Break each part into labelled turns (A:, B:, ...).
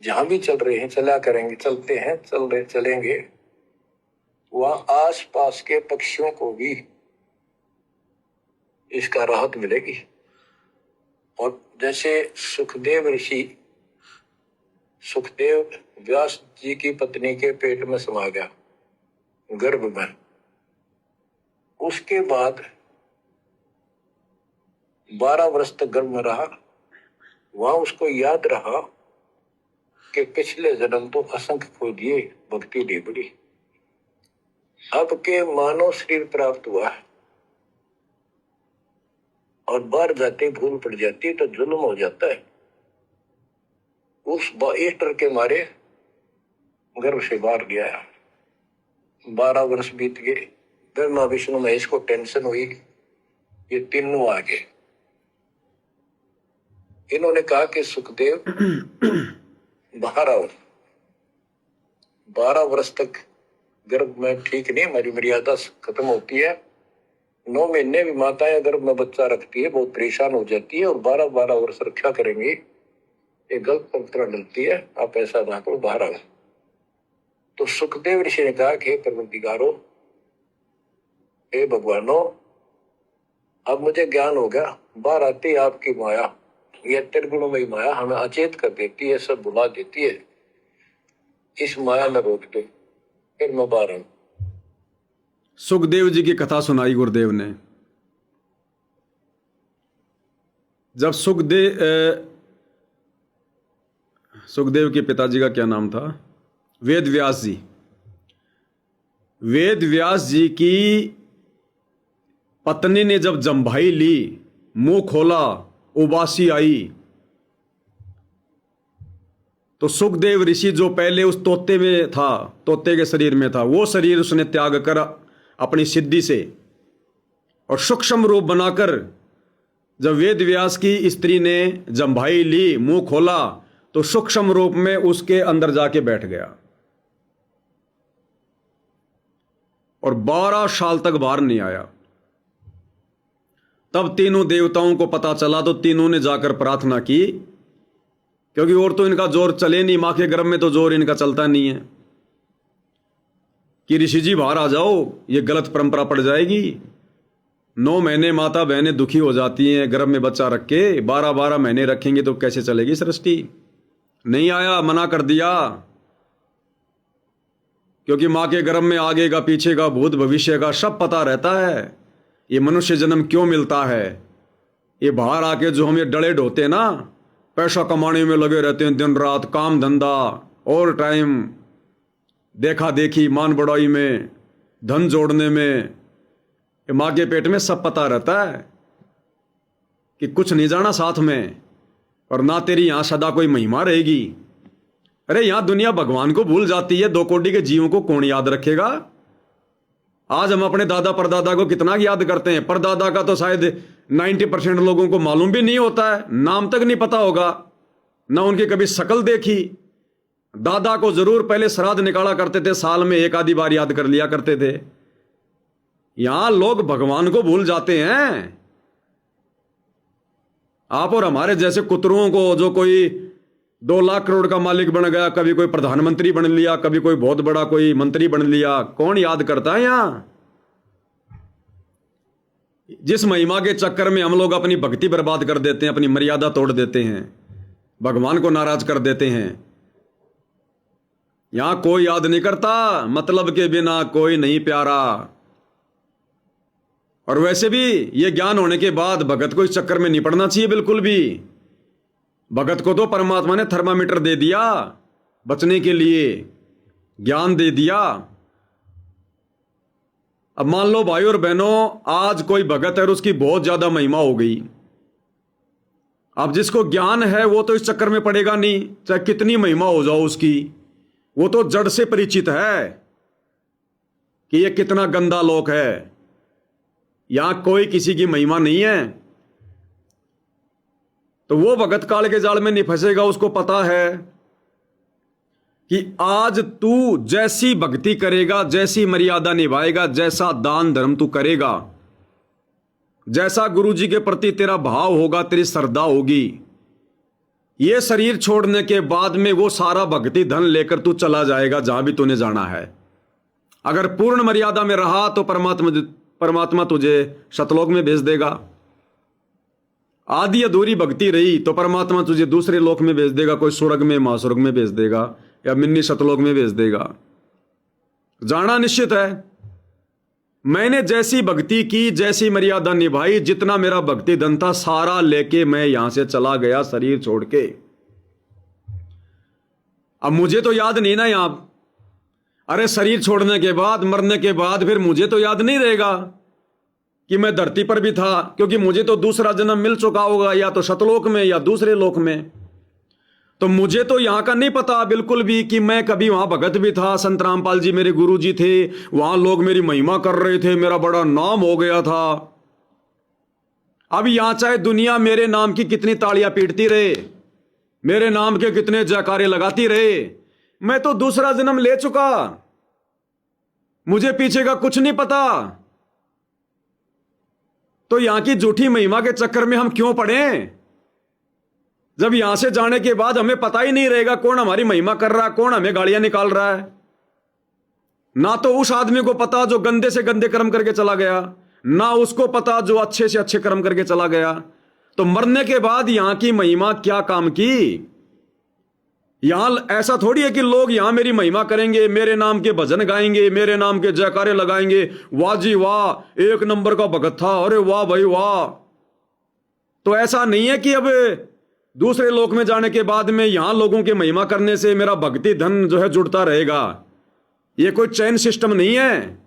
A: जहां भी चल रहे हैं, चला करेंगे, चलते हैं, चल रहे चलेंगे, वहां आस पास के पक्षियों को भी इसका राहत मिलेगी। और जैसे सुखदेव व्यास जी की पत्नी के पेट में समा गया, गर्भ में, उसके बाद 12 वर्ष तक गर्भ में रहा। वहां उसको याद रहा कि पिछले जन्म तो असंख्य खो दिए, भक्ति नहीं बढ़ी, अब के मानव शरीर प्राप्त हुआ है और बाहर जाते भूल पड़ जाती है तो जुल्म हो जाता है। उस डर के मारे गर्भ से बाहर गया। 12 वर्ष बीत गए, ब्रह्मा विष्णु महेश को टेंशन हुई, ये तीनों आ गए। इन्होंने कहा कि सुखदेव बाहर आओ, 12 वर्ष तक गर्भ में ठीक नहीं, हमारी मर्यादा खत्म होती है। 9 महीने भी माताएं गर्भ में बच्चा रखती है, बहुत परेशान हो जाती है, और 12-12 वर्ष रक्षा करेंगी, ये गलत परंपरा डलती है, आप ऐसा ना करो, बाहर आओ। तो सुखदेव ऋषि ने कहा कि परवरदिगारो, हे भगवानो, अब मुझे ज्ञान हो गया, बाहर आती आपकी माया, यह त्रिगुणों में माया हमें अचेत कर देती है, सब भुला देती है, इस माया में रोक दो, फिर मैं बाहर आऊं।
B: सुखदेव जी की कथा सुनाई गुरुदेव ने। जब सुखदेव के पिताजी का क्या नाम था? वेद व्यास जी। वेद व्यास जी की पत्नी ने जब जम्भाई ली, मुंह खोला, उबासी आई, तो सुखदेव ऋषि जो पहले उस तोते में था, तोते के शरीर में था, वो शरीर उसने त्याग कर अपनी सिद्धि से और सूक्ष्म रूप बनाकर जब वेद व्यास की स्त्री ने जम्भाई ली, मुंह खोला, तो सूक्ष्म रूप में उसके अंदर जाके बैठ गया और 12 साल तक बाहर नहीं आया। तब तीनों देवताओं को पता चला तो तीनों ने जाकर प्रार्थना की, क्योंकि और तो इनका जोर चले नहीं, मां के गर्भ में तो जोर इनका चलता नहीं है, कि ऋषि जी बाहर आ जाओ, ये गलत परंपरा पड़ जाएगी। 9 महीने माता बहनें दुखी हो जाती हैं गर्भ में बच्चा रख के, 12-12 महीने रखेंगे तो कैसे चलेगी सृष्टि। नहीं आया, मना कर दिया, क्योंकि मां के गर्भ में आगे का पीछे का भूत भविष्य का सब पता रहता है। ये मनुष्य जन्म क्यों मिलता है? ये बाहर आके जो हम ये डले ढोते ना, पैसा कमाने में लगे रहते हैं दिन रात, काम धंधा और टाइम, देखा देखी, मान बढ़ाई में, धन जोड़ने में, मां के पेट में सब पता रहता है कि कुछ नहीं जाना साथ में, और ना तेरी यहां सदा कोई महिमा रहेगी। अरे यहां दुनिया भगवान को भूल जाती है, 2 कोटि के जीवों को कौन याद रखेगा? आज हम अपने दादा परदादा को कितना याद करते हैं, परदादा का तो शायद 90% लोगों को मालूम भी नहीं होता है, नाम तक नहीं पता होगा, ना उनकी कभी शक्ल देखी। दादा को जरूर पहले श्राद्ध निकाला करते थे, साल में एक आधी बार याद कर लिया करते थे। यहां लोग भगवान को भूल जाते हैं। आप और हमारे जैसे कुतरों को, जो कोई 2 लाख करोड़ का मालिक बन गया, कभी कोई प्रधानमंत्री बन लिया, कभी कोई बहुत बड़ा कोई मंत्री बन लिया, कौन याद करता है? यहां जिस महिमा के चक्कर में हम लोग अपनी भक्ति बर्बाद कर देते हैं, अपनी मर्यादा तोड़ देते हैं, भगवान को नाराज कर देते हैं, यहां कोई याद नहीं करता। मतलब के बिना कोई नहीं प्यारा। और वैसे भी ये ज्ञान होने के बाद भगत को इस चक्कर में नहीं पड़ना चाहिए बिल्कुल भी। भगत को तो परमात्मा ने थर्मामीटर दे दिया बचने के लिए, ज्ञान दे दिया। अब मान लो भाई और बहनों, आज कोई भगत है और उसकी बहुत ज्यादा महिमा हो गई, अब जिसको ज्ञान है वो तो इस चक्कर में पड़ेगा नहीं, चाहे कितनी महिमा हो जाओ उसकी, वो तो जड़ से परिचित है कि ये कितना गंदा लोक है, यहां कोई किसी की महिमा नहीं है। तो वो भगत काल के जाल में नहीं फंसेगा, उसको पता है कि आज तू जैसी भक्ति करेगा, जैसी मर्यादा निभाएगा, जैसा दान धर्म तू करेगा, जैसा गुरु जी के प्रति तेरा भाव होगा, तेरी श्रद्धा होगी, ये शरीर छोड़ने के बाद में वो सारा भक्ति धन लेकर तू चला जाएगा जहां भी तूने जाना है। अगर पूर्ण मर्यादा में रहा तो परमात्मा तुझे शतलोक में भेज देगा। आधी अधूरी भक्ति रही तो परमात्मा तुझे दूसरे लोक में भेज देगा, कोई स्वर्ग में, महास्वर्ग में भेज देगा या मिन्नी शतलोक में भेज देगा। जाना निश्चित है। मैंने जैसी भक्ति की, जैसी मर्यादा निभाई, जितना मेरा भक्ति धन था सारा लेके मैं यहां से चला गया शरीर छोड़ के। अब मुझे तो याद नहीं ना यहां, अरे शरीर छोड़ने के बाद, मरने के बाद फिर मुझे तो याद नहीं रहेगा कि मैं धरती पर भी था, क्योंकि मुझे तो दूसरा जन्म मिल चुका होगा, या तो शतलोक में या दूसरे लोक में। तो मुझे तो यहां का नहीं पता बिल्कुल भी कि मैं कभी वहां भगत भी था। संत रामपाल जी मेरे गुरु जी थे, वहां लोग मेरी महिमा कर रहे थे, मेरा बड़ा नाम हो गया था। अब यहां चाहे दुनिया मेरे नाम की कितनी तालियां पीटती रहे, मेरे नाम के कितने जयकारे लगाती रहे, मैं तो दूसरा जन्म ले चुका, मुझे पीछे का कुछ नहीं पता। तो यहां की झूठी महिमा के चक्कर में हम क्यों पड़े, जब यहां से जाने के बाद हमें पता ही नहीं रहेगा कौन हमारी महिमा कर रहा है, कौन हमें गालियां निकाल रहा है। ना तो उस आदमी को पता जो गंदे से गंदे कर्म करके चला गया, ना उसको पता जो अच्छे से अच्छे कर्म करके चला गया। तो मरने के बाद यहां की महिमा क्या काम की। यहां ऐसा थोड़ी है कि लोग यहां मेरी महिमा करेंगे, मेरे नाम के भजन गाएंगे, मेरे नाम के जयकारे लगाएंगे, वाह जी वाह एक नंबर का भगत था, अरे वाह भाई वाह। तो ऐसा नहीं है कि अब दूसरे लोक में जाने के बाद में यहां लोगों की महिमा करने से मेरा भक्ति धन जो है जुड़ता रहेगा। ये कोई चैन सिस्टम नहीं है,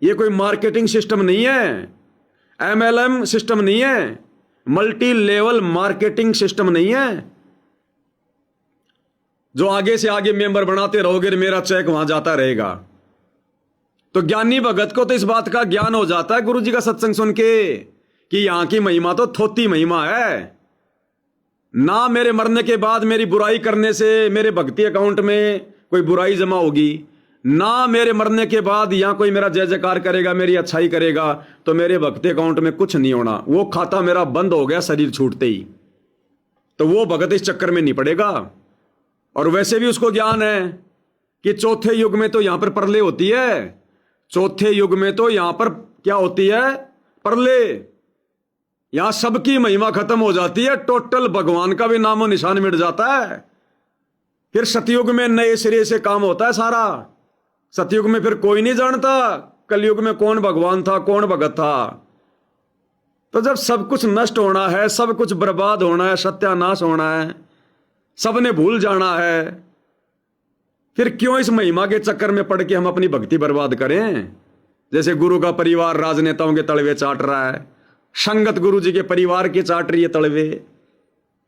B: ये कोई मार्केटिंग सिस्टम नहीं है, MLM सिस्टम नहीं है, मल्टी लेवल मार्केटिंग सिस्टम नहीं है जो आगे से आगे मेंबर बनाते रहोगे मेरा चेक वहां जाता रहेगा। तो ज्ञानी भगत को तो इस बात का ज्ञान हो जाता है गुरु जी का सत्संग सुन के कि यहां की महिमा तो थोती महिमा है। ना मेरे मरने के बाद मेरी बुराई करने से मेरे भक्ति अकाउंट में कोई बुराई जमा होगी, ना मेरे मरने के बाद यहां कोई मेरा जय जयकार करेगा, मेरी अच्छाई करेगा, तो मेरे भक्ति अकाउंट में कुछ नहीं होना। वो खाता मेरा बंद हो गया शरीर छूटते ही। तो वो भगत इस चक्कर में नहीं पड़ेगा। और वैसे भी उसको ज्ञान है कि चौथे युग में तो यहां पर प्रलय होती है, चौथे युग में तो यहां पर क्या होती है, प्रलय। यहां सबकी महिमा खत्म हो जाती है, टोटल भगवान का भी नामो निशान मिट जाता है। फिर सतयुग में नए सिरे से काम होता है सारा। सतयुग में फिर कोई नहीं जानता कलयुग में कौन भगवान था, कौन भगत था। तो जब सब कुछ नष्ट होना है, सब कुछ बर्बाद होना है, सत्यानाश होना है, सबने भूल जाना है, फिर क्यों इस महिमा के चक्कर में पड़ के हम अपनी भक्ति बर्बाद करें। जैसे गुरु का परिवार राजनेताओं के तलवे चाट रहा है, संगत गुरु जी के परिवार के चाट रही है तलवे,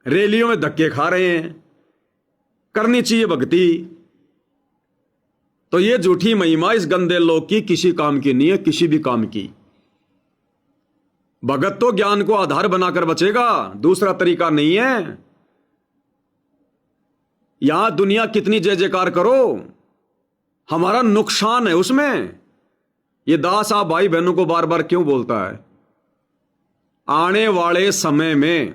B: रैलियों में धक्के खा रहे हैं। करनी चाहिए भक्ति। तो ये झूठी महिमा इस गंदे लोक की किसी काम की नहीं है, किसी भी काम की। भगत तो ज्ञान को आधार बनाकर बचेगा, दूसरा तरीका नहीं है। यहां दुनिया कितनी जय जयकार करो, हमारा नुकसान है उसमें। ये दास आप भाई बहनों को बार बार क्यों बोलता है। आने वाले समय में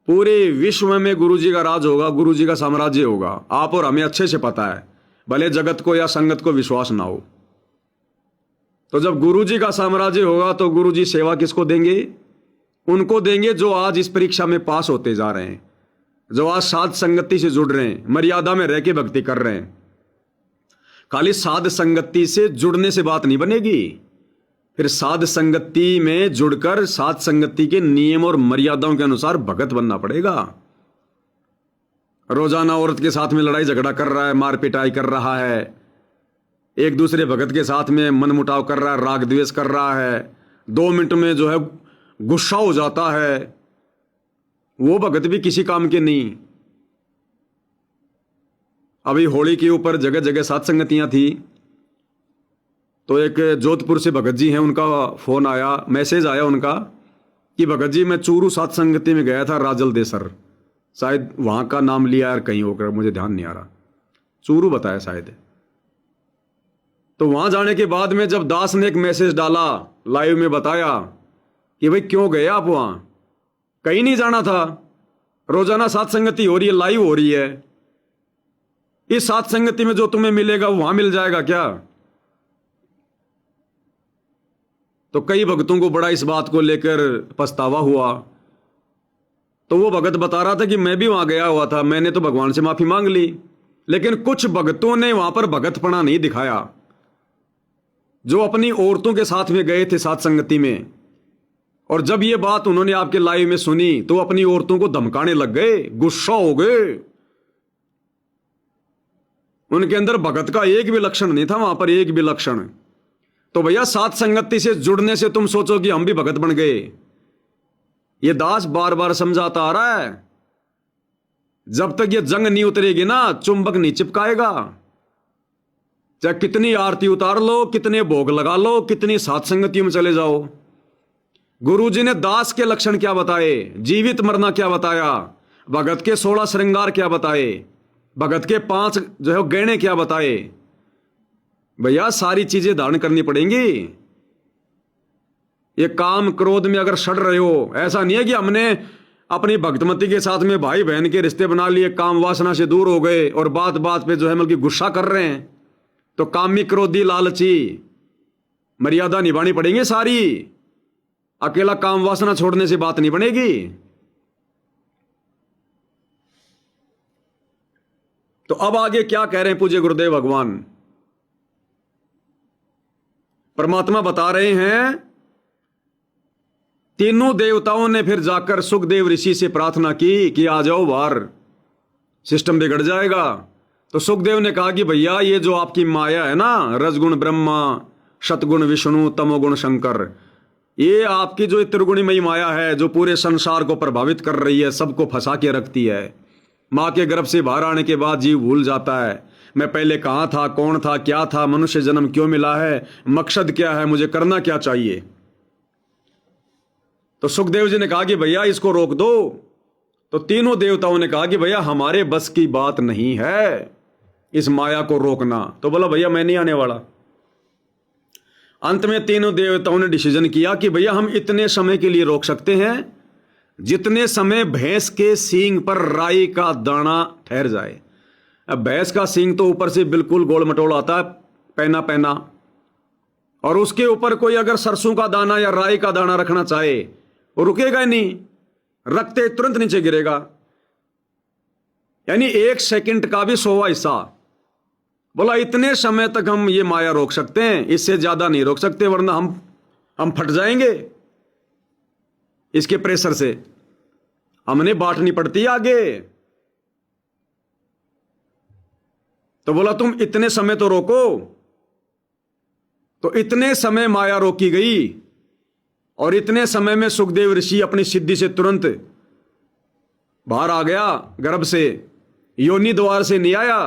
B: पूरे विश्व में गुरुजी का राज होगा, गुरुजी का साम्राज्य होगा। आप और हमें अच्छे से पता है, भले जगत को या संगत को विश्वास ना हो। तो जब गुरुजी का साम्राज्य होगा तो गुरुजी सेवा किसको देंगे, उनको देंगे जो आज इस परीक्षा में पास होते जा रहे हैं, जो आज साध संगति से जुड़ रहे हैं, मर्यादा में रह के भक्ति कर रहे हैं। खाली साध संगति से जुड़ने से बात नहीं बनेगी, फिर साध संगति में जुड़कर साध संगति के नियम और मर्यादाओं के अनुसार भगत बनना पड़ेगा। रोजाना औरत के साथ में लड़ाई झगड़ा कर रहा है, मार पिटाई कर रहा है, एक दूसरे भगत के साथ में मनमुटाव कर रहा है, राग द्वेष कर रहा है, 2 मिनट में जो है गुस्सा हो जाता है, वो भगत भी किसी काम के नहीं। अभी होली के ऊपर जगह जगह साध संगतियां थी, तो एक जोधपुर से भगत जी हैं, उनका फोन आया, मैसेज आया उनका कि भगत जी मैं चूरू साध संगति में गया था, राजल देसर, शायद वहां का नाम लिया यार कहीं होकर, मुझे ध्यान नहीं आ रहा, चूरू बताया शायद। तो वहां जाने के बाद में जब दास ने एक मैसेज डाला, लाइव में बताया कि भाई क्यों गए आप वहां, कहीं नहीं जाना था, रोजाना साथ संगति हो रही है, लाइव हो रही है। इस साथ संगति में जो तुम्हें मिलेगा वो वहां मिल जाएगा क्या? तो कई भक्तों को बड़ा इस बात को लेकर पछतावा हुआ। तो वो भगत बता रहा था कि मैं भी वहां गया हुआ था, मैंने तो भगवान से माफी मांग ली, लेकिन कुछ भक्तों ने वहां पर भगतपना नहीं दिखाया, जो अपनी औरतों के साथ में गए थे साथ संगति में। और जब ये बात उन्होंने आपके लाइव में सुनी तो अपनी औरतों को धमकाने लग गए, गुस्सा हो गए। उनके अंदर भगत का एक भी लक्षण नहीं था वहां पर, एक भी लक्षण। तो भैया साथ संगति से जुड़ने से तुम सोचो कि हम भी भगत बन गए, ये दास बार बार समझाता आ रहा है। जब तक ये जंग नहीं उतरेगी ना, चुंबक नहीं चिपकाएगा। चाहे कितनी आरती उतार लो, कितने भोग लगा लो, कितनी साथ संगतियों में चले जाओ। गुरुजी ने दास के लक्षण क्या बताए, जीवित मरना क्या बताया, भगत के 16 श्रृंगार क्या बताए, भगत के 5 जो है गहने क्या बताए। भैया सारी चीजें धारण करनी पड़ेंगी। ये काम क्रोध में अगर सड़ रहे हो, ऐसा नहीं है कि हमने अपनी भक्तमती के साथ में भाई बहन के रिश्ते बना लिए, काम वासना से दूर हो गए और बात बात पे जो है मतलब गुस्सा कर रहे हैं। तो कामी क्रोधी लालची मर्यादा निभानी पड़ेंगी सारी। अकेला काम वासना छोड़ने से बात नहीं बनेगी। तो अब आगे क्या कह रहे हैं पूज्य गुरुदेव भगवान? परमात्मा बता रहे हैं, तीनों देवताओं ने फिर जाकर सुखदेव ऋषि से प्रार्थना की कि आ जाओ बाहर, सिस्टम बिगड़ जाएगा। तो सुखदेव ने कहा कि भैया ये जो आपकी माया है ना, रजगुण ब्रह्मा, शतगुण विष्णु, तमोगुण शंकर, ये आपकी जो त्रिगुणीमयी माया है जो पूरे संसार को प्रभावित कर रही है, सबको फंसा के रखती है। मां के गर्भ से बाहर आने के बाद जीव भूल जाता है, मैं पहले कहां था, कौन था, क्या था, मनुष्य जन्म क्यों मिला है, मकसद क्या है, मुझे करना क्या चाहिए। तो सुखदेव जी ने कहा कि भैया इसको रोक दो। तो तीनों देवताओं ने कहा कि भैया हमारे बस की बात नहीं है इस माया को रोकना। तो बोला भैया मैं नहीं आने वाला। अंत में तीनों देवताओं ने डिसीजन किया कि भैया हम इतने समय के लिए रोक सकते हैं जितने समय भैंस के सींग पर राई का दाना ठहर जाए। अब भैंस का सींग तो ऊपर से बिल्कुल गोल मटोल आता है, पैना पैना, और उसके ऊपर कोई अगर सरसों का दाना या राई का दाना रखना चाहे वो रुकेगा ही नहीं, रखते तुरंत नीचे गिरेगा। यानी 1 सेकंड का भी 100वां हिस्सा। बोला इतने समय तक हम ये माया रोक सकते हैं, इससे ज्यादा नहीं रोक सकते, वरना हम फट जाएंगे इसके प्रेशर से, हमने बांटनी पड़ती है आगे। तो बोला तुम इतने समय तो रोको। तो इतने समय माया रोकी गई और इतने समय में सुखदेव ऋषि अपनी सिद्धि से तुरंत बाहर आ गया गर्भ से, योनि द्वार से नहीं आया,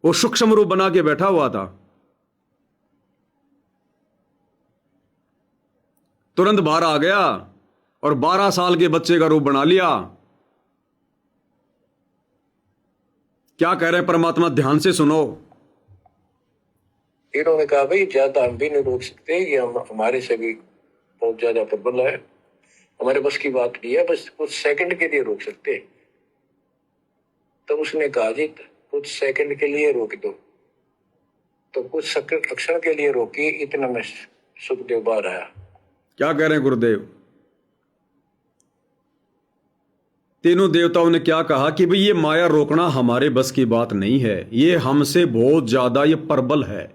B: वो सूक्ष्म रूप बना के बैठा हुआ था। तुरंत बाहर आ गया और 12 साल के बच्चे का रूप बना लिया। क्या कह रहे हैं परमात्मा, ध्यान से सुनो।
A: इन्होंने कहा भाई ज्यादा हम भी नहीं रोक सकते, ये हमारे से भी बहुत ज्यादा प्रबल है, हमारे बस की बात नहीं है, बस कुछ सेकंड के लिए रोक सकते। तो उसने कहा जी कुछ सेकंड के लिए रोक दो। तो कुछ क्षण के लिए रोकी, इतना में सुखदेव बाहर आया।
B: क्या कह रहे हैं गुरुदेव? तीनों देवताओं ने क्या कहा कि भाई ये माया रोकना हमारे बस की बात नहीं है, ये हमसे बहुत ज्यादा ये प्रबल है,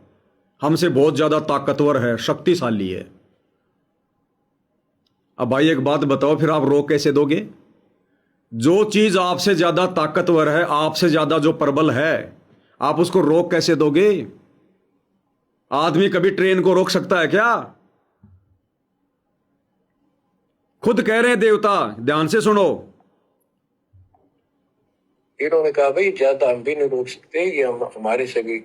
B: हमसे बहुत ज्यादा ताकतवर है, शक्तिशाली है। अब भाई एक बात बताओ, फिर आप रोक कैसे दोगे? जो चीज आपसे ज्यादा ताकतवर है, आपसे ज्यादा जो प्रबल है, आप उसको रोक कैसे दोगे? आदमी कभी ट्रेन को रोक सकता है क्या? खुद कह रहे हैं देवता, ध्यान से सुनो।
A: इन्होंने कहा भाई ज्यादा हम भी नहीं रोक सकते, ये हमारे से भी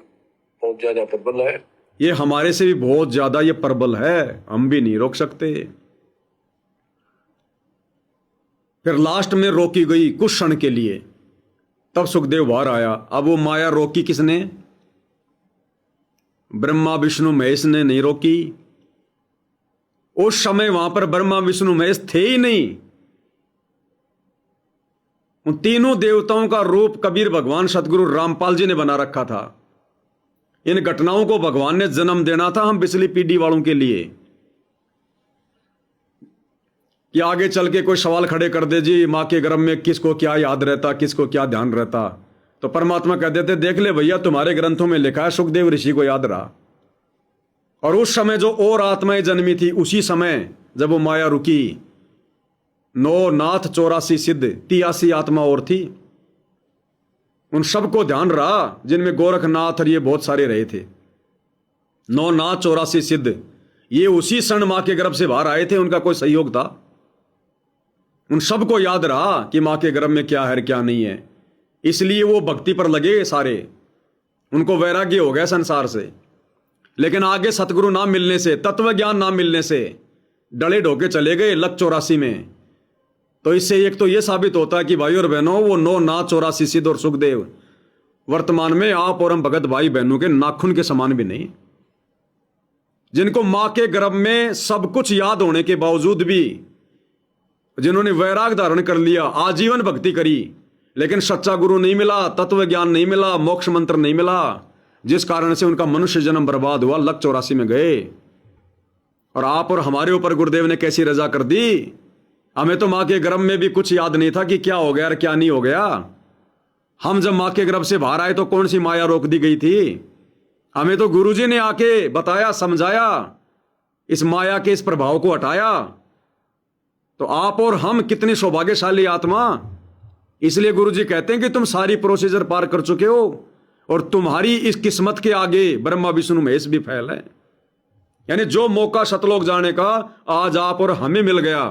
A: बहुत ज्यादा प्रबल है,
B: ये हमारे से भी बहुत ज्यादा ये प्रबल है, हम भी नहीं रोक सकते। फिर लास्ट में रोकी गई कुछ क्षण के लिए, तब सुखदेव बाहर आया। अब वो माया रोकी किसने? ब्रह्मा विष्णु महेश ने नहीं रोकी। उस समय वहां पर ब्रह्मा विष्णु महेश थे ही नहीं। उन तीनों देवताओं का रूप कबीर भगवान सतगुरु रामपाल जी ने बना रखा था। इन घटनाओं को भगवान ने जन्म देना था हम बिजली पीढ़ी वालों के लिए, कि आगे चल के कोई सवाल खड़े कर दे जी माँ के गर्भ में किसको क्या याद रहता, किसको क्या ध्यान रहता, तो परमात्मा कह देते देख ले भैया तुम्हारे ग्रंथों में लिखा है सुखदेव ऋषि को याद रहा। और उस समय जो और आत्माएं जन्मी थी उसी समय जब वो माया रुकी, 9 नाथ 84 सिद्ध 83 आत्मा और थी, उन सबको ध्यान रहा जिनमें गोरखनाथ और ये बहुत सारे रहे थे। 9 नाथ 84 सिद्ध ये उसी क्षण मां के गर्भ से बाहर आए थे, उनका कोई सहयोग था। उन सबको याद रहा कि मां के गर्भ में क्या है क्या नहीं है, इसलिए वो भक्ति पर लगे सारे, उनको वैराग्य हो गया संसार से। लेकिन आगे सतगुरु ना मिलने से, तत्व ज्ञान ना मिलने से डले ढोके चले गए लक 84 में। तो इससे एक तो यह साबित होता है कि भाई और बहनों वो 9 नाथ 84 सिद्ध और सुखदेव वर्तमान में आप और हम भगत भाई बहनों के नाखून के समान भी नहीं, जिनको मां के गर्भ में सब कुछ याद होने के बावजूद भी जिन्होंने वैराग धारण कर लिया, आजीवन भक्ति करी, लेकिन सच्चा गुरु नहीं मिला, तत्व ज्ञान नहीं मिला, मोक्ष मंत्र नहीं मिला, जिस कारण से उनका मनुष्य जन्म बर्बाद हुआ, लक 84 में गए। और आप और हमारे ऊपर गुरुदेव ने कैसी रजा कर दी। हमें तो मां के गर्भ में भी कुछ याद नहीं था कि क्या हो गया और क्या नहीं हो गया। हम जब मां के गर्भ से बाहर आए तो कौन सी माया रोक दी गई थी। हमें तो गुरुजी ने आके बताया, समझाया, इस माया के इस प्रभाव को हटाया। तो आप और हम कितनी सौभाग्यशाली आत्मा। इसलिए गुरुजी कहते हैं कि तुम सारी प्रोसीजर पार कर चुके हो और तुम्हारी इस किस्मत के आगे ब्रह्मा विष्णु महेश भी फैल है। यानी जो मौका सतलोक जाने का आज आप और हमें मिल गया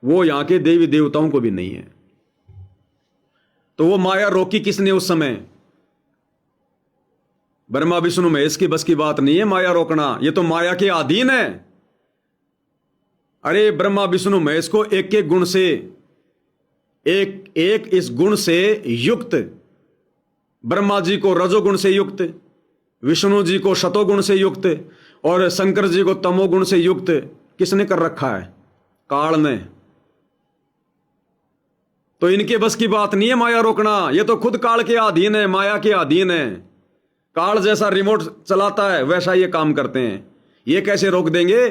B: वो यहां के देवी देवताओं को भी नहीं है। तो वो माया रोकी किसने उस समय। ब्रह्मा विष्णु महेश की बस की बात नहीं है माया रोकना, ये तो माया के अधीन है। अरे ब्रह्मा विष्णु महेश को एक एक गुण से, एक एक इस गुण से युक्त, ब्रह्मा जी को रजोगुण से युक्त, विष्णु जी को शतोगुण से युक्त और शंकर जी को तमोगुण से युक्त किसने कर रखा है, काल ने। तो इनके बस की बात नहीं है माया रोकना, ये तो खुद काल के अधीन है, माया के अधीन है। काल जैसा रिमोट चलाता है वैसा ये काम करते हैं, ये कैसे रोक देंगे।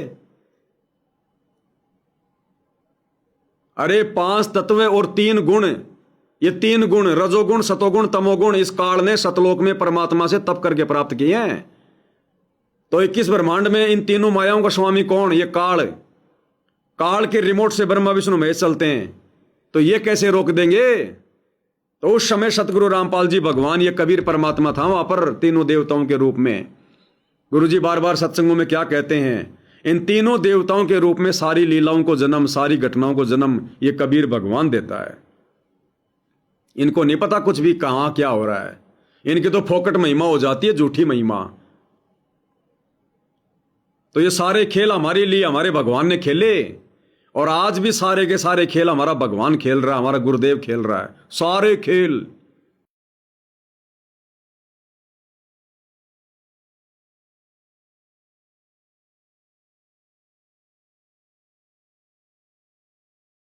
B: अरे 5 तत्व और 3 गुण, ये 3 गुण रजोगुण सतोगुण तमोगुण इस काल ने सतलोक में परमात्मा से तप करके प्राप्त किए हैं। तो 21 ब्रह्मांड में इन तीनों मायाओं का स्वामी कौन, ये काल। काल के रिमोट से ब्रह्मा विष्णु महेश चलते हैं, तो ये कैसे रोक देंगे। तो उस समय सतगुरु रामपाल जी भगवान, ये कबीर परमात्मा था वहां पर तीनों देवताओं के रूप में। गुरुजी बार बार सत्संगों में क्या कहते हैं, इन तीनों देवताओं के रूप में सारी लीलाओं को जन्म, सारी घटनाओं को जन्म ये कबीर भगवान देता है। इनको नहीं पता कुछ भी कहां क्या हो रहा है, इनकी तो फोकट महिमा हो जाती है, झूठी महिमा। तो ये सारे खेल हमारे लिए हमारे भगवान ने खेले और आज भी सारे के सारे खेल हमारा भगवान खेल रहा है, हमारा गुरुदेव खेल रहा है, सारे खेल।